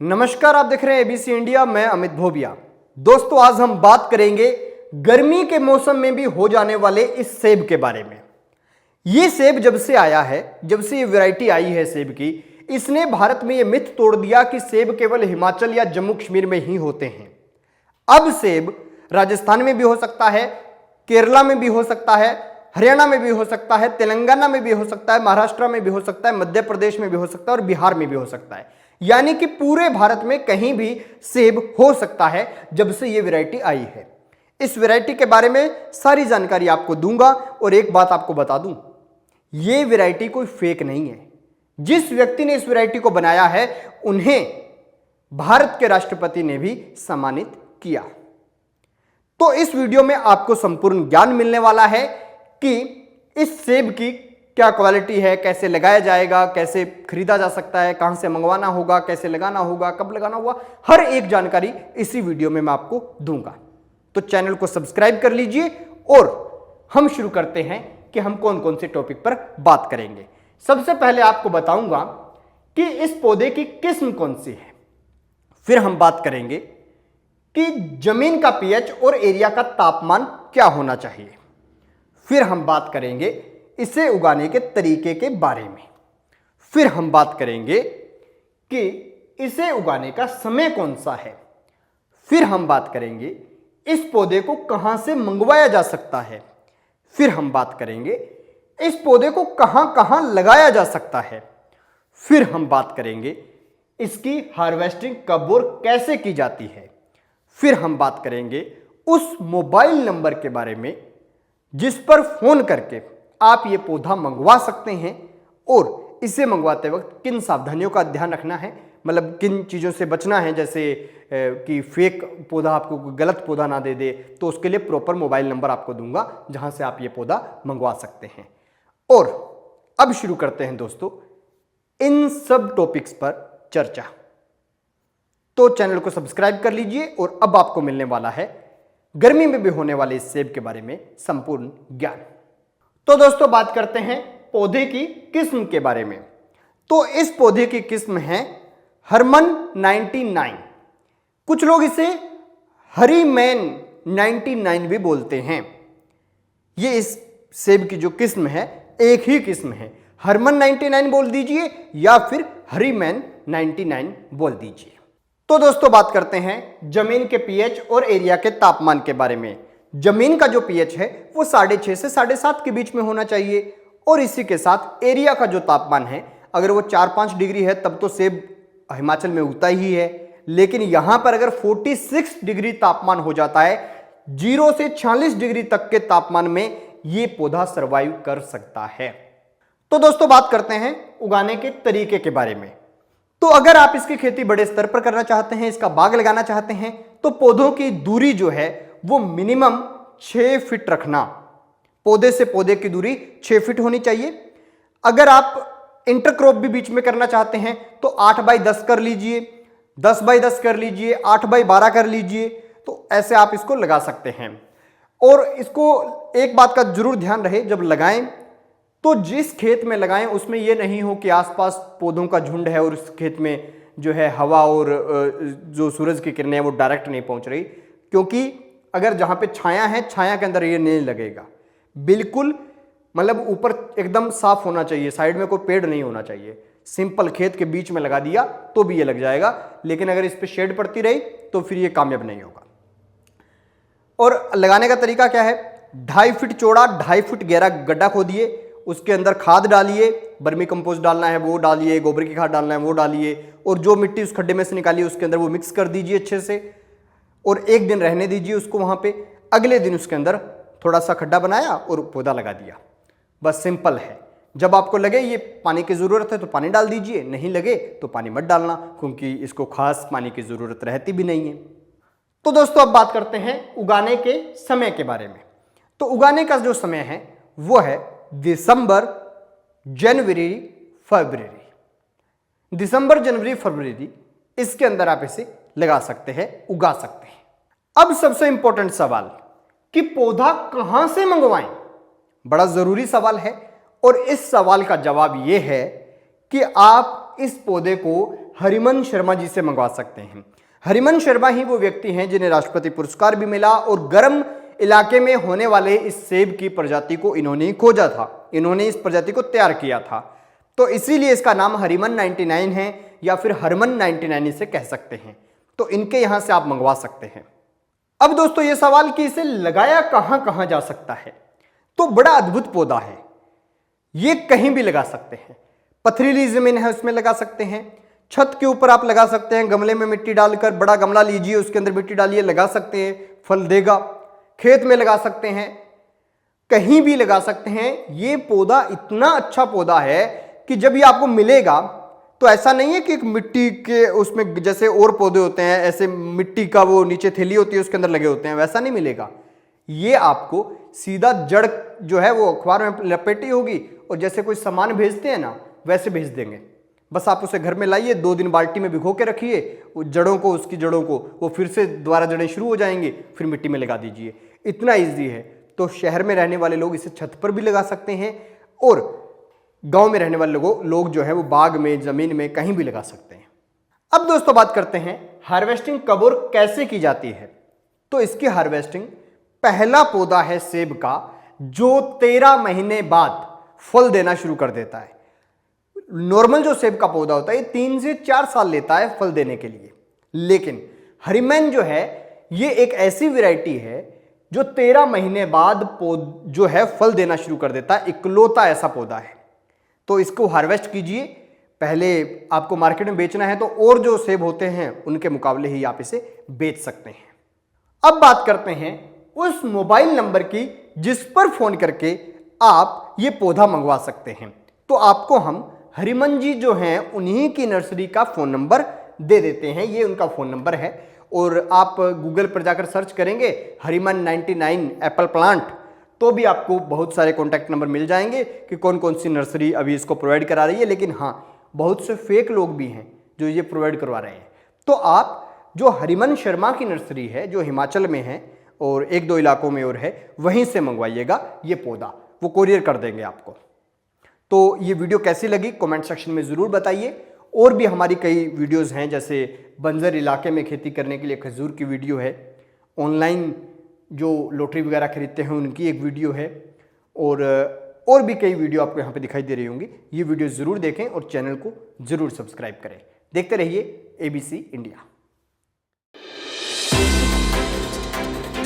नमस्कार, आप देख रहे हैं एबीसी इंडिया। मैं अमित भोबिया। दोस्तों, आज हम बात करेंगे गर्मी के मौसम में भी हो जाने वाले इस सेब के बारे में। ये सेब जब से आया है, जब से ये वैरायटी आई है सेब की, इसने भारत में ये मिथ तोड़ दिया कि सेब केवल हिमाचल या जम्मू कश्मीर में ही होते हैं। अब सेब राजस्थान में भी हो सकता है, केरला में भी हो सकता है, हरियाणा में भी हो सकता है, तेलंगाना में भी हो सकता है, महाराष्ट्र में भी हो सकता है, मध्य प्रदेश में भी हो सकता है और बिहार में भी हो सकता है। यानी कि पूरे भारत में कहीं भी सेब हो सकता है जब से ये वैरायटी आई है। इस वैरायटी के बारे में सारी जानकारी आपको दूंगा और एक बात आपको बता दूं, ये वैरायटी कोई फेक नहीं है। जिस व्यक्ति ने इस वैरायटी को बनाया है उन्हें भारत के राष्ट्रपति ने भी सम्मानित किया। तो इस वीडियो में आपको संपूर्ण ज्ञान मिलने वाला है कि इस सेब की क्या क्वालिटी है, कैसे लगाया जाएगा, कैसे खरीदा जा सकता है, कहां से मंगवाना होगा, कैसे लगाना होगा, कब लगाना होगा, हर एक जानकारी इसी वीडियो में मैं आपको दूंगा। तो चैनल को सब्सक्राइब कर लीजिए और हम शुरू करते हैं कि हम कौन कौन से टॉपिक पर बात करेंगे। सबसे पहले आपको बताऊंगा कि इस पौधे की किस्म कौन सी है। फिर हम बात करेंगे कि जमीन का पीएच और एरिया का तापमान क्या होना चाहिए। फिर हम बात करेंगे इसे उगाने के तरीके के बारे में। फिर हम बात करेंगे कि इसे उगाने का समय कौन सा है। फिर हम बात करेंगे इस पौधे को कहां से मंगवाया जा सकता है। फिर हम बात करेंगे इस पौधे को कहां कहां लगाया जा सकता है। फिर हम बात करेंगे इसकी हार्वेस्टिंग कब और कैसे की जाती है। फिर हम बात करेंगे उस मोबाइल नंबर के बारे में जिस पर फोन करके आप ये पौधा मंगवा सकते हैं और इसे मंगवाते वक्त किन सावधानियों का ध्यान रखना है, मतलब किन चीज़ों से बचना है, जैसे कि फेक पौधा आपको गलत पौधा ना दे दे। तो उसके लिए प्रॉपर मोबाइल नंबर आपको दूंगा जहां से आप ये पौधा मंगवा सकते हैं। और अब शुरू करते हैं दोस्तों इन सब टॉपिक्स पर चर्चा। तो चैनल को सब्सक्राइब कर लीजिए और अब आपको मिलने वाला है गर्मी में भी होने वाले इस सेब के बारे में संपूर्ण ज्ञान। तो दोस्तों, बात करते हैं पौधे की किस्म के बारे में। तो इस पौधे की किस्म है हरमन 99। कुछ लोग इसे हरीमैन 99 भी बोलते हैं। ये इस सेब की जो किस्म है एक ही किस्म है। हरमन 99 बोल दीजिए या फिर हरीमैन 99 बोल दीजिए। तो दोस्तों, बात करते हैं जमीन के पीएच और एरिया के तापमान के बारे में। जमीन का जो पीएच है वो 6.5 से 7.5 के बीच में होना चाहिए और इसी के साथ एरिया का जो तापमान है, अगर वो 4-5 डिग्री है तब तो सेब हिमाचल में उगता ही है। लेकिन यहां पर अगर 46 डिग्री तापमान हो जाता है, 0 से 46 डिग्री तक के तापमान में ये पौधा सर्वाइव कर सकता है। तो दोस्तों, बात करते हैं उगाने के तरीके के बारे में। तो अगर आप इसकी खेती बड़े स्तर पर करना चाहते हैं, इसका बाग लगाना चाहते हैं, तो पौधों की दूरी जो है वो मिनिमम 6 फीट रखना। पौधे से पौधे की दूरी 6 फीट होनी चाहिए। अगर आप इंटरक्रॉप भी बीच में करना चाहते हैं तो 8x10 कर लीजिए, 10x10 कर लीजिए, 8x12 कर लीजिए। तो ऐसे आप इसको लगा सकते हैं। और इसको एक बात का जरूर ध्यान रहे, जब लगाएं तो जिस खेत में लगाएं उसमें यह नहीं हो कि आसपास पौधों का झुंड है और उस खेत में जो है हवा और जो सूरज की किरणें हैं वो डायरेक्ट नहीं पहुंच रही। क्योंकि अगर जहां पे छाया है, छाया के अंदर ये नहीं लगेगा। बिल्कुल मतलब ऊपर एकदम साफ होना चाहिए, साइड में कोई पेड़ नहीं होना चाहिए। सिंपल खेत के बीच में लगा दिया तो भी ये लग जाएगा, लेकिन अगर इस पे शेड पड़ती रही तो फिर ये कामयाब नहीं होगा। और लगाने का तरीका क्या है, 2.5 फीट चौड़ा 2.5 फीट गहरा गड्ढा खोदिए, उसके अंदर खाद डालिए, वर्मी कंपोस्ट डालना है वो डालिए, गोबर की खाद डालना है वो डालिए, और जो मिट्टी उस खड्डे में से निकालिए उसके अंदर वो मिक्स कर दीजिए अच्छे से, और 1 दिन रहने दीजिए उसको वहां पे। अगले दिन उसके अंदर थोड़ा सा खड्डा बनाया और पौधा लगा दिया। बस सिंपल है। जब आपको लगे ये पानी की जरूरत है तो पानी डाल दीजिए, नहीं लगे तो पानी मत डालना, क्योंकि इसको खास पानी की जरूरत रहती भी नहीं है। तो दोस्तों, अब बात करते हैं उगाने के समय के बारे में। तो उगाने का जो समय है वो है दिसंबर, जनवरी, फरवरी। दिसंबर, जनवरी, फरवरी, इसके अंदर आप इसे लगा सकते हैं, उगा सकते हैं। अब सबसे इंपॉर्टेंट सवाल कि पौधा कहां से मंगवाएं, बड़ा जरूरी सवाल है। और इस सवाल का जवाब यह है कि आप आप इस पौधे को हरिमन शर्मा जी से मंगवा सकते हैं। हरिमन शर्मा ही वो व्यक्ति हैं जिन्हें राष्ट्रपति पुरस्कार भी मिला और गर्म इलाके में होने वाले इस सेब की प्रजाति को इन्होंने खोजा था, इन्होंने इस प्रजाति को तैयार किया था। तो इसीलिए इसका नाम हरिमन 99 है या फिर हरमन 99 इसे कह सकते हैं। तो इनके यहां से आप मंगवा सकते हैं। अब दोस्तों ये सवाल कि इसे लगाया कहां जा सकता है, तो बड़ा अद्भुत पौधा है। ये कहीं भी लगा सकते हैं। पथरीली जमीन है उसमें लगा सकते हैं, छत के ऊपर आप लगा सकते हैं, गमले में मिट्टी डालकर, बड़ा गमला लीजिए उसके अंदर मिट्टी डालिए, लगा सकते हैं, फल देगा। खेत में लगा सकते हैं, कहीं भी लगा सकते हैं। ये पौधा इतना अच्छा पौधा है कि जब ये आपको मिलेगा तो ऐसा नहीं है कि एक मिट्टी के उसमें जैसे और पौधे होते हैं ऐसे मिट्टी का वो नीचे थैली होती है उसके अंदर लगे होते हैं, वैसा नहीं मिलेगा। ये आपको सीधा जड़ जो है वो अखबार में लपेटी होगी और जैसे कोई सामान भेजते हैं ना वैसे भेज देंगे। बस आप उसे घर में लाइए, 2 दिन बाल्टी में भिगो के रखिए, वो जड़ों को, उसकी जड़ों को वो फिर से दोबारा जड़ें शुरू हो जाएंगी, फिर मिट्टी में लगा दीजिए। इतना ईजी है। तो शहर में रहने वाले लोग इसे छत पर भी लगा सकते हैं और गांव में रहने वाले लोग जो है वो बाग में, जमीन में, कहीं भी लगा सकते हैं। अब दोस्तों बात करते हैं हार्वेस्टिंग कब और कैसे की जाती है। तो इसकी हार्वेस्टिंग, पहला पौधा है सेब का जो 13 महीने बाद फल देना शुरू कर देता है। नॉर्मल जो सेब का पौधा होता है ये 3 से 4 साल लेता है फल देने के लिए, लेकिन हरिमन जो है ये एक ऐसी वैरायटी है जो 13 महीने बाद जो है फल देना शुरू कर देता है। इकलौता ऐसा पौधा है। तो इसको हार्वेस्ट कीजिए। पहले आपको मार्केट में बेचना है तो और जो सेब होते हैं उनके मुकाबले ही आप इसे बेच सकते हैं। अब बात करते हैं उस मोबाइल नंबर की जिस पर फोन करके आप ये पौधा मंगवा सकते हैं। तो आपको हम हरिमन जी जो हैं उन्हीं की नर्सरी का फोन नंबर दे देते हैं। ये उनका फोन नंबर है और आप गूगल पर जाकर सर्च करेंगे हरिमन 99 एप्पल प्लांट तो भी आपको बहुत सारे कॉन्टैक्ट नंबर मिल जाएंगे कि कौन कौन सी नर्सरी अभी इसको प्रोवाइड करा रही है। लेकिन हाँ, बहुत से फेक लोग भी हैं जो ये प्रोवाइड करवा रहे हैं। तो आप जो हरिमन शर्मा की नर्सरी है जो हिमाचल में है और 1-2 इलाकों में और है, वहीं से मंगवाइएगा ये पौधा, वो कोरियर कर देंगे आपको। तो ये वीडियो कैसी लगी कमेंट सेक्शन में ज़रूर बताइए। और भी हमारी कई वीडियोस हैं, जैसे बंजर इलाके में खेती करने के लिए खजूर की वीडियो है, ऑनलाइन जो लॉटरी वगैरह खरीदते हैं उनकी एक वीडियो है और भी कई वीडियो आपको यहाँ पे दिखाई दे रही होंगी। ये वीडियो ज़रूर देखें और चैनल को ज़रूर सब्सक्राइब करें। देखते रहिए ABC इंडिया।